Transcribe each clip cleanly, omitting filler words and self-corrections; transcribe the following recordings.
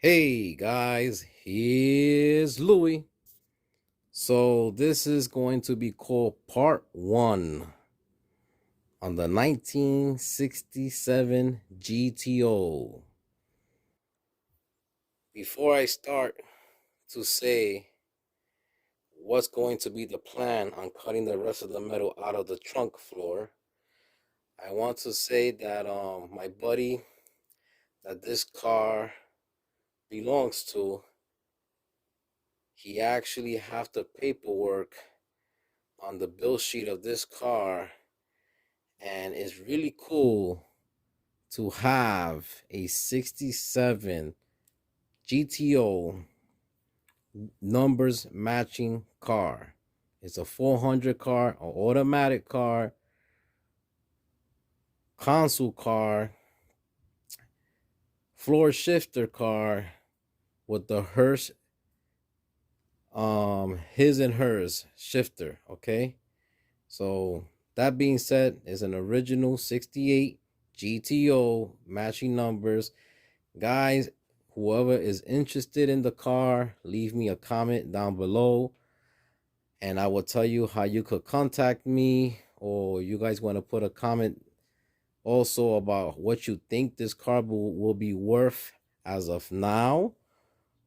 Hey guys, here's Louis. So this is going to be called part 1 on the 1967 GTO. Before I start to say what's going to be the plan on cutting the rest of the metal out of the trunk floor, I want to say that my buddy that this car belongs to, he actually have the paperwork on the bill sheet of this car, and it's really cool to have a 67 GTO numbers matching car. It's a 400 car, an automatic car, console car, floor shifter car with the hearse, his and hers shifter. Okay, so that being said, is an original 68 GTO matching numbers. Guys, whoever is interested in the car, leave me a comment down below and I will tell you how you could contact me, or you guys want to put a comment also about what you think this car will be worth as of now,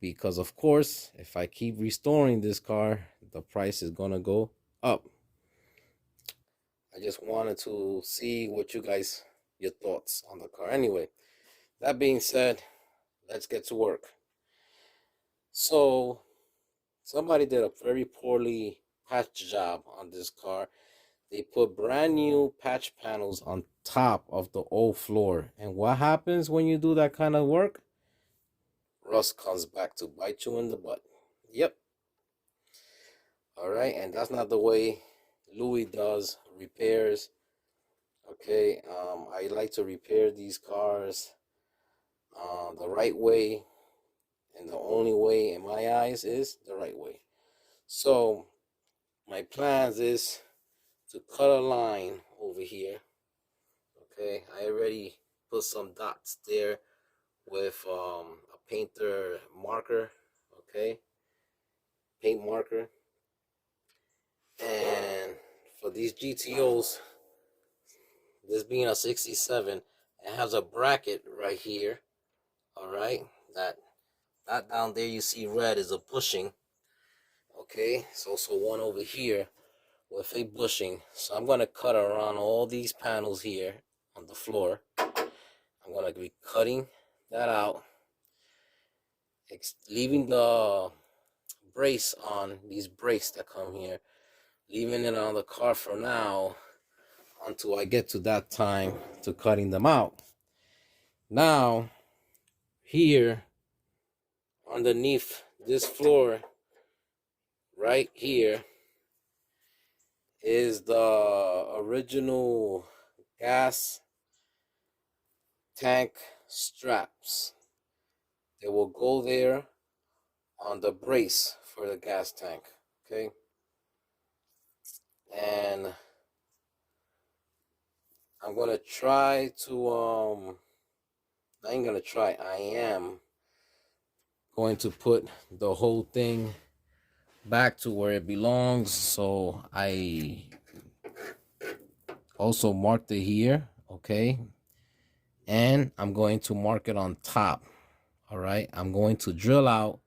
because of course if I keep restoring this car, the price is gonna go up. I just wanted to see what your thoughts on the car. Anyway, that being said, let's get to work. So somebody did a very poorly patch job on this car. They put brand new patch panels on top of the old floor. And what happens when you do that kind of work? Rust comes back to bite you in the butt. Yep. All right. And that's not the way Louis does repairs. Okay. I like to repair these cars the right way. And the only way in my eyes is the right way. So my plans is to cut a line over here. Okay, I already put some dots there with a painter marker. Okay, paint marker. And for these GTOs, this being a 67, it has a bracket right here. All right, that down there you see red is a bushing. Okay, so also one over here with a bushing. So I'm gonna cut around all these panels here on the floor. I'm gonna be cutting that out, leaving the brace on, these brakes that come here, leaving it on the car for now until I get to that time to cutting them out. Now here underneath this floor right here is the original gas tank straps. They will go there on the brace for the gas tank. Okay, and I'm gonna try to I ain't gonna try, I am going to put the whole thing back to where it belongs. So I also marked it here. Okay, and I'm going to mark it on top. All right, I'm going to drill out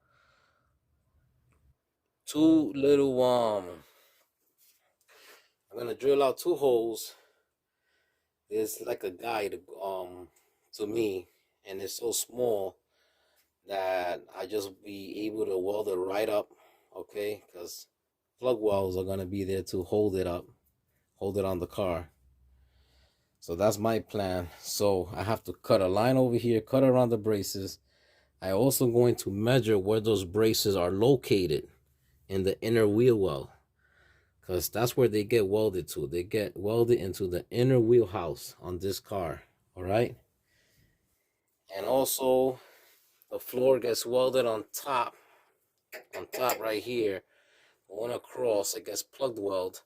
two little I'm gonna drill out two holes. It's like a guide to me, and it's so small that I just be able to weld it right up. Okay, because plug welds are gonna be there to hold it up, hold it on the car. So that's my plan. So I have to cut a line over here, cut around the braces. I also going to measure where those braces are located in the inner wheel well, because that's where they get welded to. They get welded into the inner wheelhouse on this car. All right, and also the floor gets welded on top right here, going across. It gets plug weld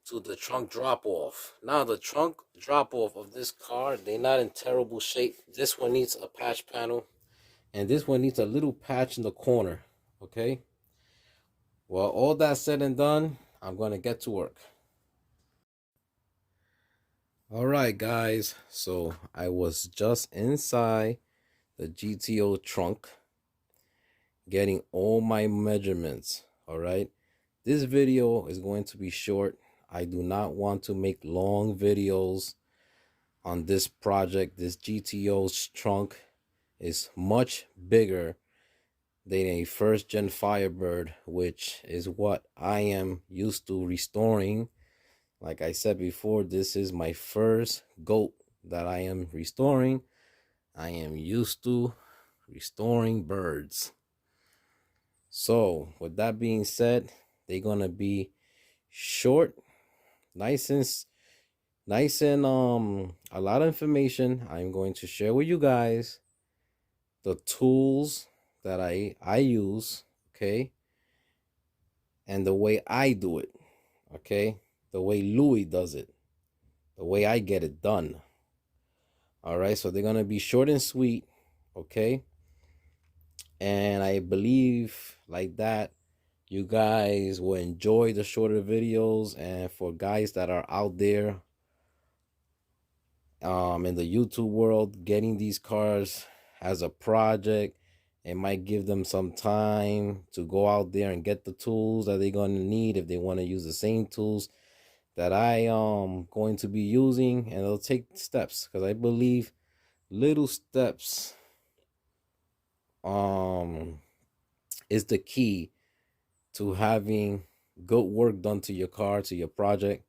to the trunk drop off. Now the trunk drop off of this car, they're not in terrible shape. This one needs a patch panel. and this one needs a little patch in the corner. Okay, well, all that said and done, I'm gonna get to work. All right, guys, so I was just inside the GTO trunk getting all my measurements. All right, this video is going to be short. I do not want to make long videos on this project. This GTO's trunk is much bigger than a first gen Firebird, which is what I am used to restoring. Like I said before, this is my first goat that I am restoring. I am used to restoring birds. So with that being said, they're gonna be short, nice and a lot of information. I'm going to share with you guys the tools that I use, okay, and the way I do it, okay, the way Louis does it, the way I get it done. All right, so they're gonna be short and sweet, okay, and I believe like that you guys will enjoy the shorter videos. And for guys that are out there in the YouTube world getting these cars as a project, it might give them some time to go out there and get the tools that they're going to need if they want to use the same tools that I am going to be using, and they'll take steps, because I believe little steps is the key to having good work done to your car, to your project,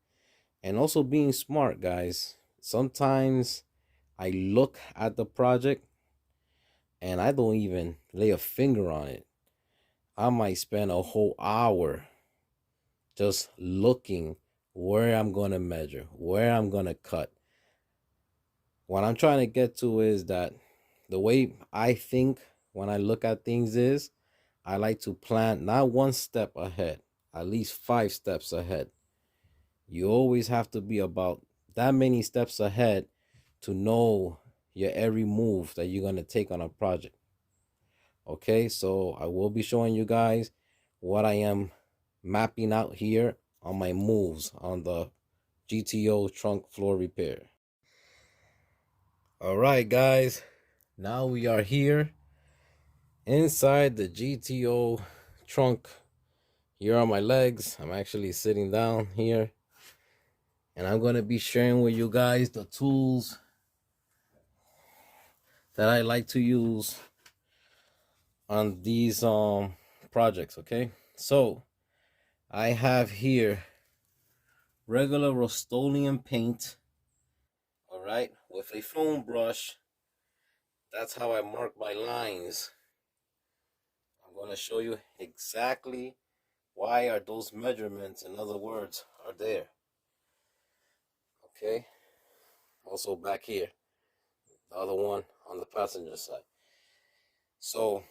and also being smart, guys. Sometimes I look at the project and I don't even lay a finger on it. I might spend a whole hour just looking where I'm going to measure, where I'm going to cut. What I'm trying to get to is that the way I think when I look at things is I like to plan not one step ahead, at least 5 steps ahead. You always have to be about that many steps ahead to know your every move that you're going to take on a project. Okay, so I will be showing you guys what I am mapping out here on my moves on the GTO trunk floor repair. All right, guys, now we are here inside the GTO trunk. Here are my legs. I'm actually sitting down here, and I'm going to be sharing with you guys the tools that I like to use on these projects. Okay, so I have here regular Rust-Oleum paint, all right, with a foam brush. That's how I mark my lines. I'm going to show you exactly why are those measurements, in other words, are there. Okay, also back here, the other one on the passenger side. So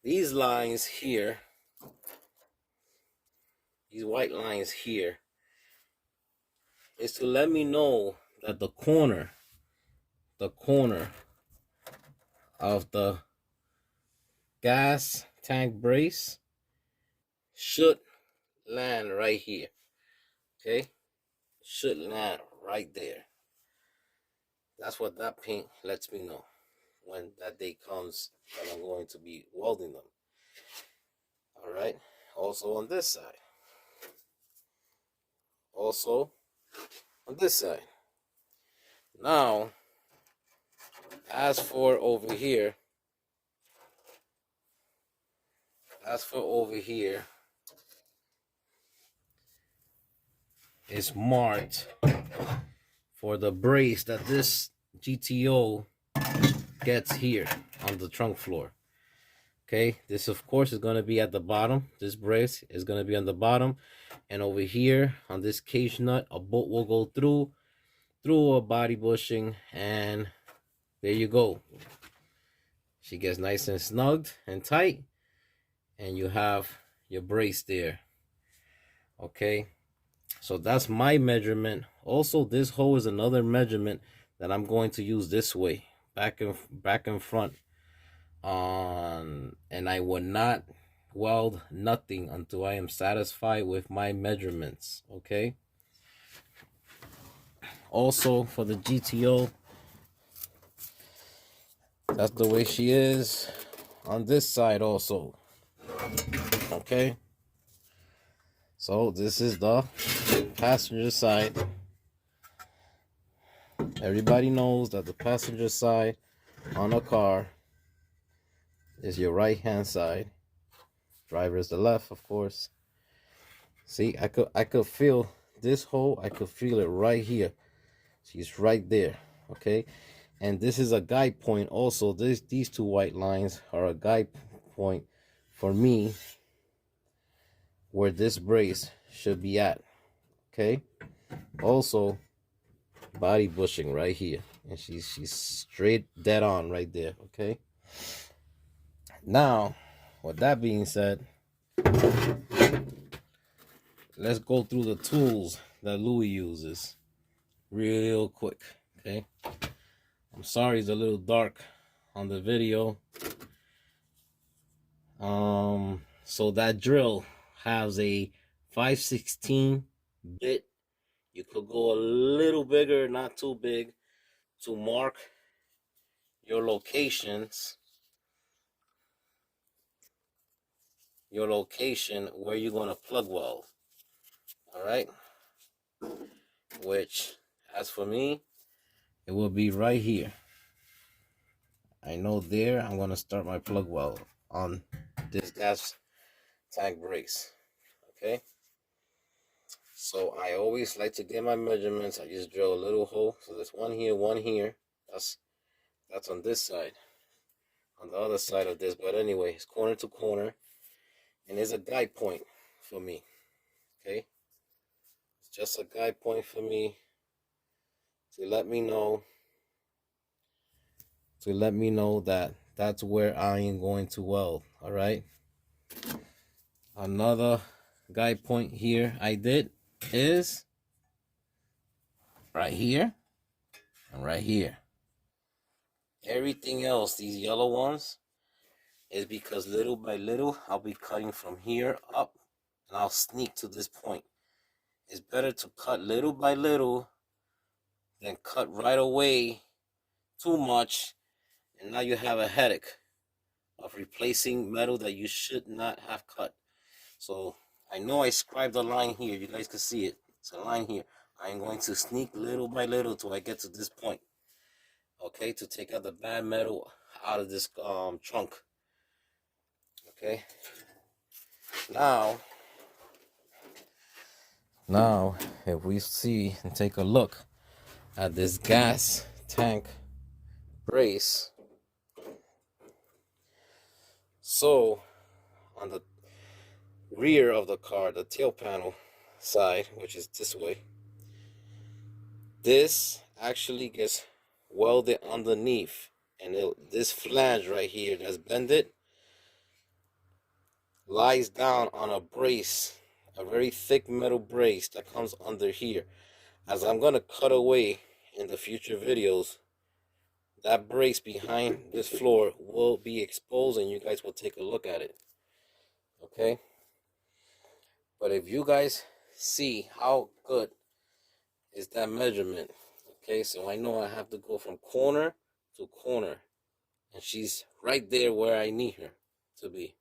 these lines here, these white lines here, is to let me know that the corner of the gas tank brace should land right here. Okay, should land right there. That's what that paint lets me know when that day comes that I'm going to be welding them. All right, also on this side, also on this side. Now, as for over here, it's marked for the brace that this GTO gets here on the trunk floor. Okay, this of course is going to be at the bottom. This brace is going to be on the bottom, and over here on this cage nut, a bolt will go through a body bushing, and there you go. She gets nice and snugged and tight, and you have your brace there. Okay, so that's my measurement. Also, this hole is another measurement that I'm going to use this way, back and front on, and I will not weld nothing until I am satisfied with my measurements. Okay. Also for the GTO, that's the way she is on this side also. Okay. So this is the passenger side. Everybody knows that the passenger side on a car is your right hand side. Driver is the left, of course. See, I could feel this hole. I could feel it right here. She's right there. Okay. And this is a guide point also. These two white lines are a guide point for me where this brace should be at. Okay. Also, body bushing right here, and she's straight dead on right there. Okay. Now, with that being said, let's go through the tools that Louis uses real quick. Okay. I'm sorry it's a little dark on the video. So that drill has a 5/16 bit. You could go a little bigger, not too big, to mark your locations, where you're going to plug weld. All right. Which, as for me, it will be right here. I know there I'm going to start my plug weld on this gas tank brace. Okay. So I always like to get my measurements. I just drill a little hole. So there's one here, one here. That's on this side. On the other side of this. But anyway, it's corner to corner. And there's a guide point for me. Okay. It's just a guide point for me to let me know that that's where I am going to weld. All right. Another guide point here I did is right here and right here. Everything else, these yellow ones, is because little by little I'll be cutting from here up, and I'll sneak to this point. It's better to cut little by little than cut right away too much, and now you have a headache of replacing metal that you should not have cut. So I know I scribed a line here. You guys can see it. It's a line here. I am going to sneak little by little till I get to this point. Okay, to take out the bad metal out of this trunk. Okay. Now, if we see and take a look at this gas tank brace, so on the rear of the car, the tail panel side, which is this way, this actually gets welded underneath, and this flange right here that's bended lies down on a brace, a very thick metal brace that comes under here. As I'm going to cut away in the future videos, that brace behind this floor will be exposed, and you guys will take a look at it. Okay. But if you guys see how good is that measurement, okay, so I know I have to go from corner to corner, and she's right there where I need her to be.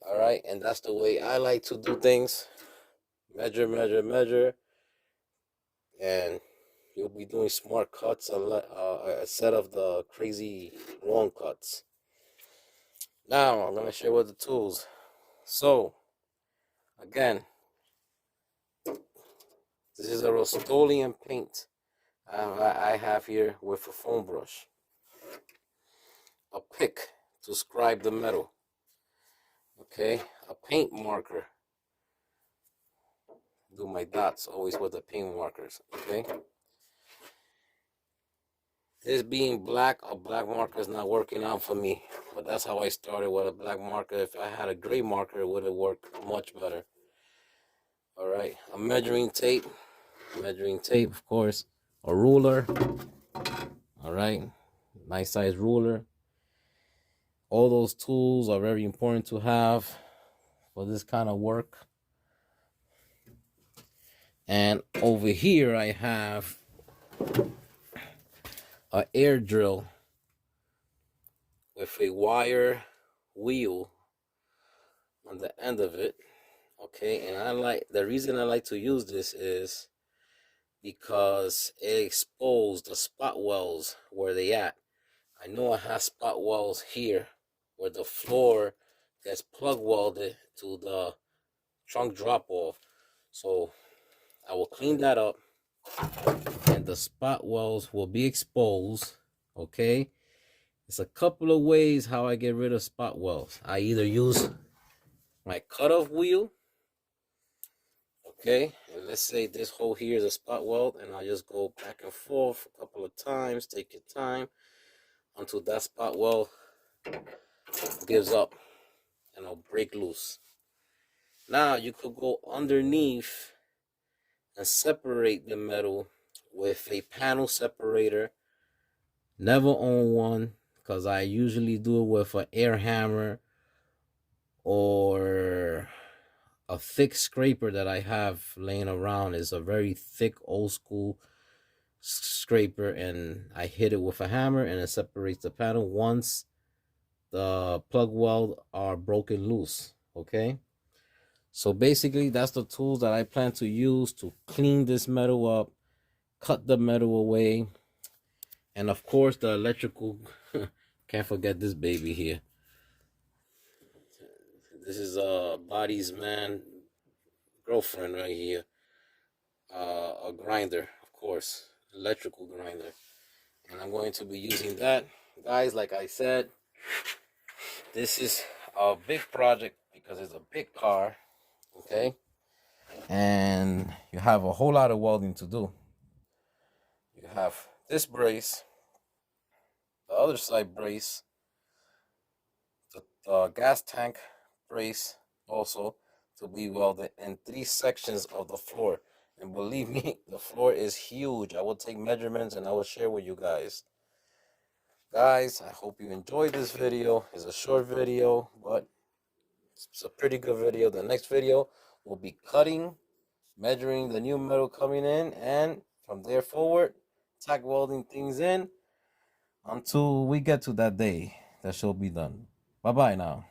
All right, and that's the way I like to do things. Measure, measure, measure, and you'll be doing smart cuts instead of the crazy wrong cuts. Now I'm gonna share with the tools. So again, this is a Rust-Oleum paint I have here with a foam brush, a pick to scribe the metal, okay, a paint marker, do my dots always with the paint markers, okay. This being black, a black marker is not working out for me, but that's how I started with a black marker. If I had a gray marker, it would have worked much better. All right, a measuring tape, of course, a ruler. All right, nice size ruler. All those tools are very important to have for this kind of work. And over here I have an air drill with a wire wheel on the end of it. Okay, and the reason I like to use this is because it exposed the spot welds where they at. I know I have spot welds here where the floor gets plug welded to the trunk drop off. So I will clean that up and the spot welds will be exposed. Okay, it's a couple of ways how I get rid of spot welds. I either use my cutoff wheel. Okay, and let's say this hole here is a spot weld, and I just go back and forth a couple of times. Take your time until that spot weld gives up and I'll break loose. Now you could go underneath and separate the metal with a panel separator. Never own one because I usually do it with an air hammer or a thick scraper that I have laying around. Is a very thick old school scraper, and I hit it with a hammer and it separates the panel once the plug weld are broken loose. Okay, so basically that's the tools that I plan to use to clean this metal up, cut the metal away, and of course the electrical. Can't forget this baby here. This is Body's man girlfriend right here. A grinder, of course, electrical grinder, and I'm going to be using that, guys. Like I said, this is a big project because it's a big car. Okay, and you have a whole lot of welding to do. You have this brace, the other side brace, the gas tank brace also to be welded in 3 sections of the floor. And believe me, the floor is huge. I will take measurements and I will share with you guys. Guys, I hope you enjoyed this video. It's a short video, but it's a pretty good video. The next video will be cutting, measuring the new metal coming in, and from there forward, tack welding things in until we get to that day that shall be done. Bye-bye now.